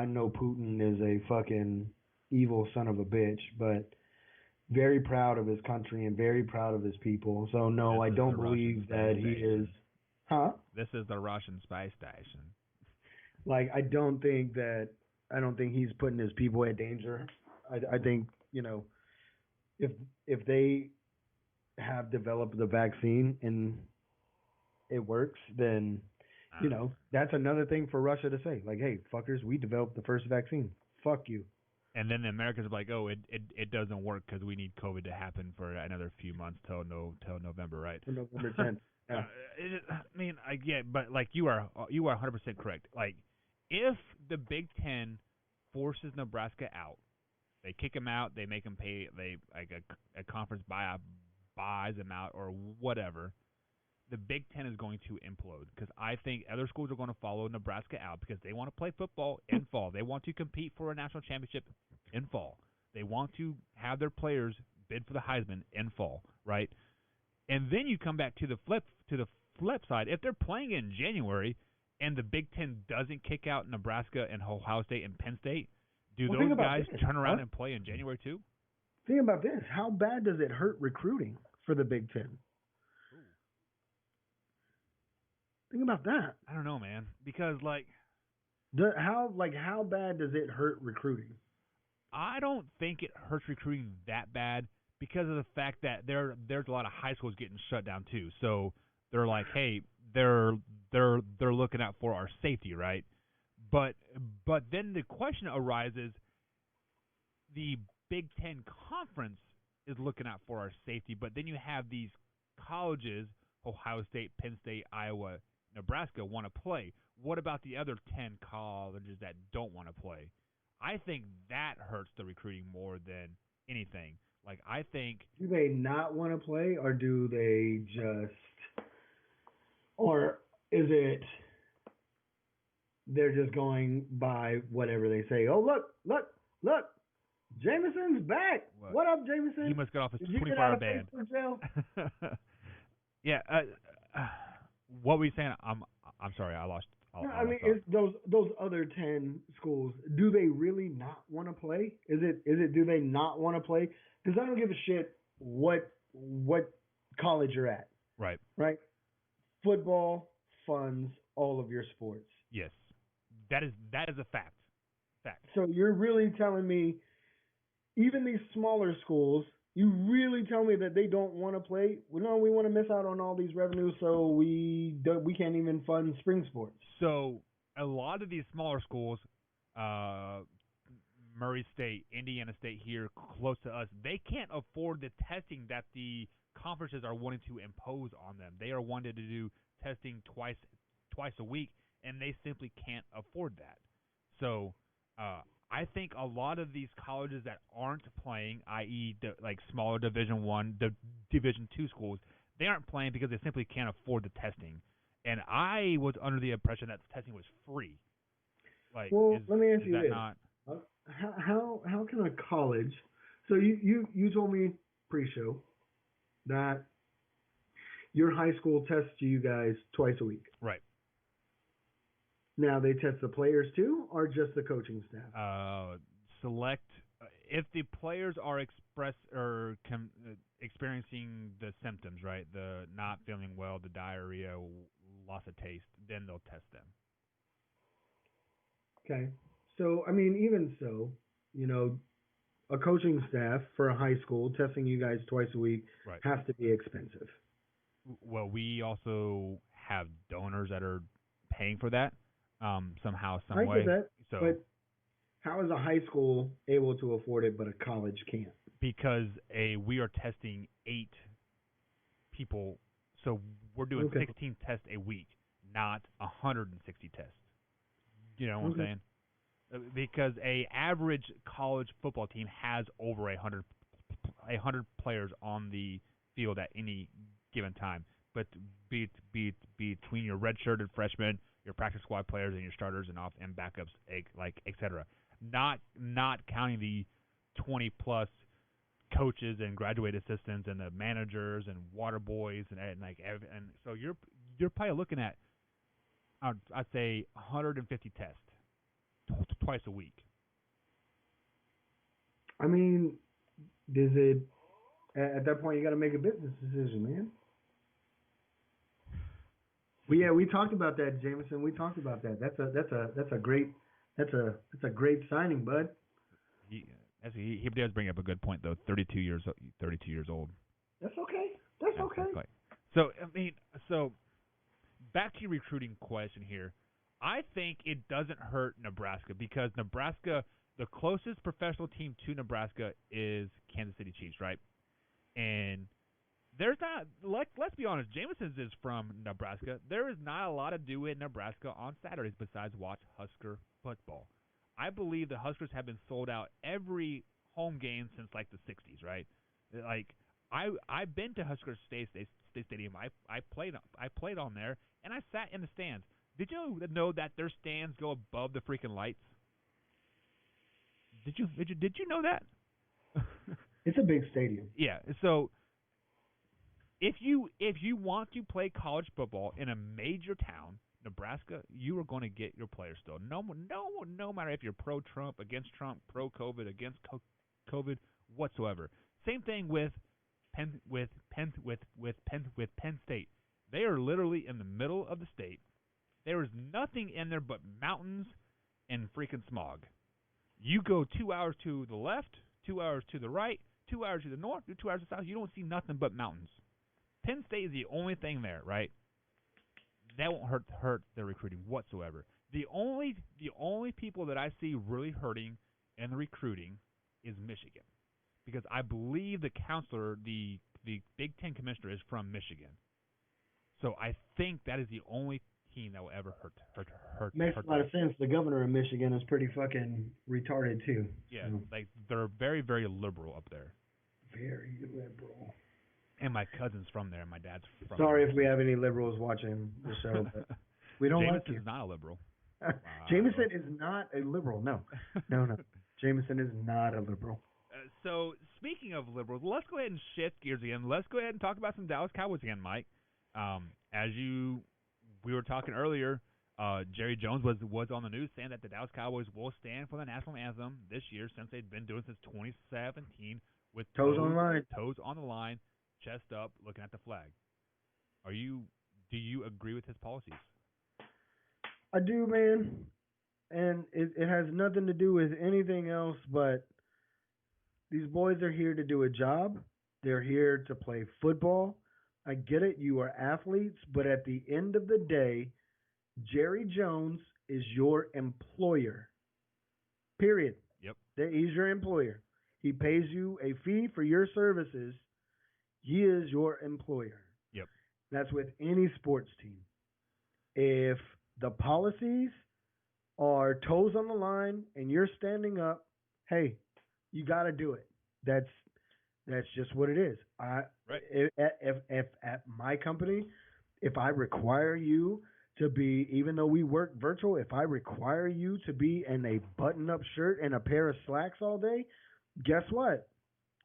know Putin is a fucking evil son of a bitch, but very proud of his country and very proud of his people. So no, I don't believe that he is. Huh? This is the Russian spy station. Like, I don't think he's putting his people at danger. I think, if they have developed the vaccine and it works, then that's another thing for Russia to say. Like, hey, fuckers, we developed the first vaccine. Fuck you. And then the Americans are like, oh, it doesn't work because we need COVID to happen for another few months till November, right? Till November 10th. Yeah. I mean, I get, but like you are 100% correct. Like, if the Big Ten forces Nebraska out, they kick them out, they make them pay, a conference buys them out or whatever. The Big Ten is going to implode, because I think other schools are going to follow Nebraska out because they want to play football in fall. They want to compete for a national championship in fall. They want to have their players bid for the Heisman in fall, right? And then you come back to the flip side. If they're playing in January and the Big Ten doesn't kick out Nebraska and Ohio State and Penn State, do those guys turn around and play in January too? think about this. How bad does it hurt recruiting for the Big Ten? Ooh. Think about that. I don't know, man, because How bad does it hurt recruiting? I don't think it hurts recruiting that bad because of the fact that there's a lot of high schools getting shut down too. So they're like, hey, they're looking out for our safety, right? But then the question arises: the Big Ten Conference is looking out for our safety, but then you have these colleges, Ohio State, Penn State, Iowa, Nebraska, want to play. What about the other 10 colleges that don't want to play? I think that hurts the recruiting more than anything. Like, I think... Do they not want to play, or do they just... Or is it they're just going by whatever they say? Oh, look, Jameson's back. What up, Jameson? He must get off his Did you get 24-hour out of ban. Facebook jail? Yeah. What were you saying? I'm sorry. I lost. I mean, it's those other 10 schools. Do they really not want to play? Is it? Do they not want to play? Because I don't give a shit what college you're at. Right. Right. Football funds all of your sports. Yes, that is a fact. So you're really telling me, even these smaller schools, you really tell me that they don't want to play? Well, no, we want to miss out on all these revenues, so we can't even fund spring sports. So a lot of these smaller schools, Murray State, Indiana State here, close to us, they can't afford the testing that the conferences are wanting to impose on them. They are wanting to do testing twice a week, and they simply can't afford that. So I think a lot of these colleges that aren't playing, i.e., like smaller Division I, Division II schools, they aren't playing because they simply can't afford the testing. And I was under the impression that the testing was free. Like, well, let me ask you this: not... how can a college? So you told me pre-show that your high school tests you guys twice a week. Right. Now they test the players too, or just the coaching staff? Select if the players are experiencing the symptoms, right? The not feeling well, the diarrhea, loss of taste, then they'll test them. Okay. So I mean, even so, a coaching staff for a high school testing you guys twice a week has to be expensive. Well, we also have donors that are paying for that. Somehow, some way. I get that, so, but how is a high school able to afford it, but a college can't? Because we are testing 8 people, so we're doing 16 tests a week, not 160 tests. You know what I'm saying? Because a average college football team has over 100 players on the field at any given time. But between your redshirted freshmen, your practice squad players, and your starters and backups, et cetera. Not counting the 20 plus coaches and graduate assistants and the managers and water boys and so you're probably looking at I'd say 150 tests twice a week. I mean, does it at that point you got to make a business decision, man? Yeah, we talked about that, Jameson. We talked about that. That's a great signing, bud. He does bring up a good point though. 32 years old. That's okay. That's okay. So back to your recruiting question here. I think it doesn't hurt Nebraska because Nebraska, the closest professional team to Nebraska is Kansas City Chiefs, right? And there's not, let's be honest, Jameson's is from Nebraska. There is not a lot to do in Nebraska on Saturdays besides watch Husker football. I believe the Huskers have been sold out every home game since like the 60s, right? Like I've been to Husker Stadium. I played on there and I sat in the stands. Did you know that their stands go above the freaking lights? Did you know that? It's a big stadium. Yeah, so if you want to play college football in a major town, Nebraska, you are going to get your players still. No matter if you're pro-Trump, against Trump, pro-COVID, against COVID, whatsoever. Same thing with Penn State. They are literally in the middle of the state. There is nothing in there but mountains and freaking smog. You go 2 hours to the left, 2 hours to the right, 2 hours to the north, 2 hours to the south. You don't see nothing but mountains. Penn State is the only thing there, right? That won't hurt their recruiting whatsoever. The only people that I see really hurting in the recruiting is Michigan, because I believe the counselor, the Big Ten commissioner, is from Michigan. So I think that is the only team that will ever hurt. Makes a lot of sense. The governor of Michigan is pretty fucking retarded too. Yeah, like they're very, very liberal up there. Very liberal. And my cousin's from there. My dad's from Sorry there. if we have any liberals watching the show, but we don't like you. Jameson's not a liberal. Jameson is not a liberal. No. Jameson is not a liberal. So speaking of liberals, let's go ahead and shift gears again. Let's go ahead and talk about some Dallas Cowboys again, Mike. We were talking earlier, Jerry Jones was on the news saying that the Dallas Cowboys will stand for the national anthem this year, since they've been doing it since 2017 with toes on the line, chest up, looking at the flag. Do you agree with his policies? I do, man. And it has nothing to do with anything else but these boys are here to do a job. They're here to play football. I get it. You are athletes. But at the end of the day, Jerry Jones is your employer. Period. Yep. He's your employer. He pays you a fee for your services. He is your employer. Yep. That's with any sports team. If the policies are toes on the line and you're standing up, hey, you got to do it. That's just what it is. Right. If at my company, if I require you to be, even though we work virtual, if I require you to be in a button-up shirt and a pair of slacks all day, guess what?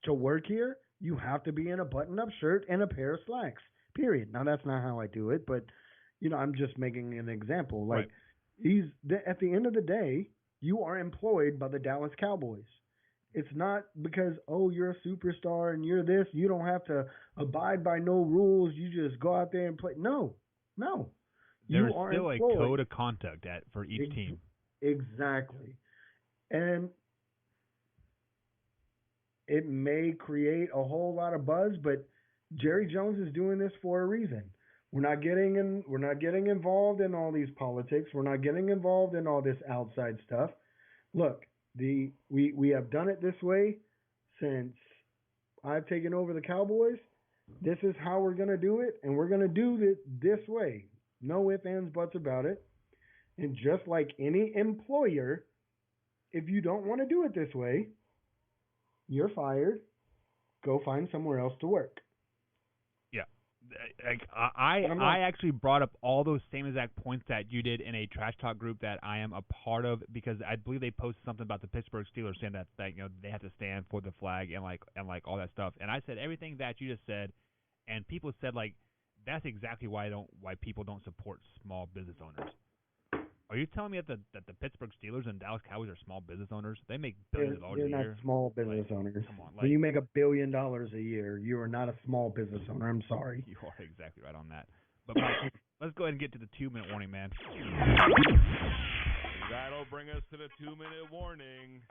To work here, you have to be in a button-up shirt and a pair of slacks. Period. Now that's not how I do it, but I'm just making an example. Like at the end of the day, you are employed by the Dallas Cowboys. It's not because, you're a superstar and you're this, you don't have to abide by no rules. You just go out there and play. No. There's still a code of conduct for each team. Exactly. And it may create a whole lot of buzz, but Jerry Jones is doing this for a reason. We're not getting involved in all these politics. We're not getting involved in all this outside stuff. Look, we have done it this way since I've taken over the Cowboys. This is how we're going to do it, and we're going to do it this way. No ifs, ands, buts about it. And just like any employer, if you don't want to do it this way, you're fired. Go find somewhere else to work. I actually brought up all those same exact points that you did in a trash talk group that I am a part of, because I believe they posted something about the Pittsburgh Steelers saying that they have to stand for the flag and like all that stuff. And I said everything that you just said, and people said that's exactly why people don't support small business owners. Are you telling me that the Pittsburgh Steelers and Dallas Cowboys are small business owners? They make billions of dollars a year. You're not small business owners. Come on, when you make $1 billion a year, you are not a small business owner. I'm sorry. You are exactly right on that. But Mike, let's go ahead and get to the 2-minute warning, man. That'll bring us to the 2-minute warning.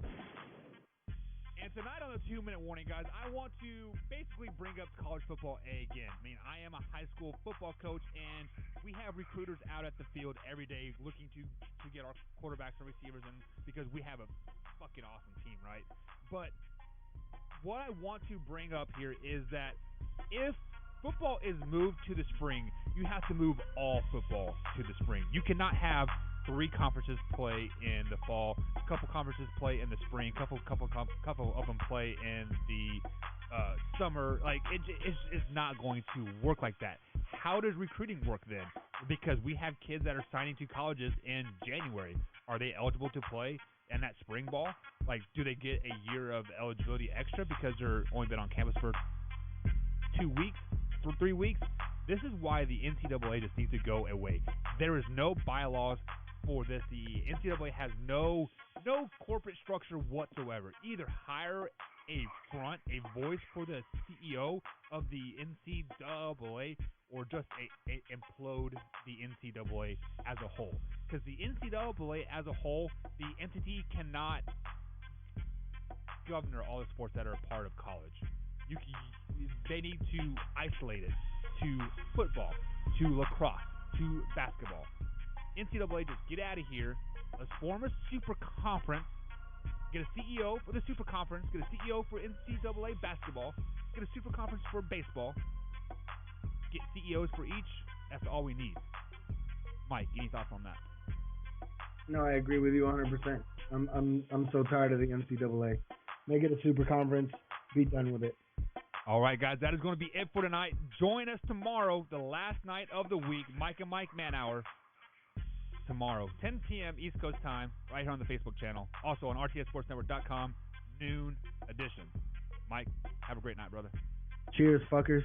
And tonight on the 2-minute warning, guys, I want to basically bring up college football again. I mean, I am a high school football coach, and we have recruiters out at the field every day looking to get our quarterbacks and receivers in, because we have a fucking awesome team, right? But what I want to bring up here is that if football is moved to the spring, you have to move all football to the spring. You cannot have 3 conferences play in the fall, a couple conferences play in the spring, couple of them play in the summer. Like it's not going to work like that. How does recruiting work then? Because we have kids that are signing to colleges in January. Are they eligible to play in that spring ball? Like, do they get a year of eligibility extra because they're only been on campus for 2 weeks, for 3 weeks? This is why the NCAA just needs to go away. There is no bylaws for this. The NCAA has no corporate structure whatsoever. Either hire a voice for the CEO of the NCAA, or just implode the NCAA as a whole? Because the NCAA as a whole, the entity cannot govern all the sports that are a part of college. They need to isolate it to football, to lacrosse, to basketball. NCAA, just get out of here. Let's form a super conference. Get a CEO for the super conference. Get a CEO for NCAA basketball. Get a super conference for baseball. Get CEOs for each. That's all we need. Mike, any thoughts on that? No, I agree with you 100%. I'm so tired of the NCAA. Make it a super conference. Be done with it. All right, guys, that is going to be it for tonight. Join us tomorrow, the last night of the week, Mike and Mike Man Hour. Tomorrow, 10 p.m. East Coast time, right here on the Facebook channel. Also on rtsportsnetwork.com, noon edition. Mike, have a great night, brother. Cheers, fuckers.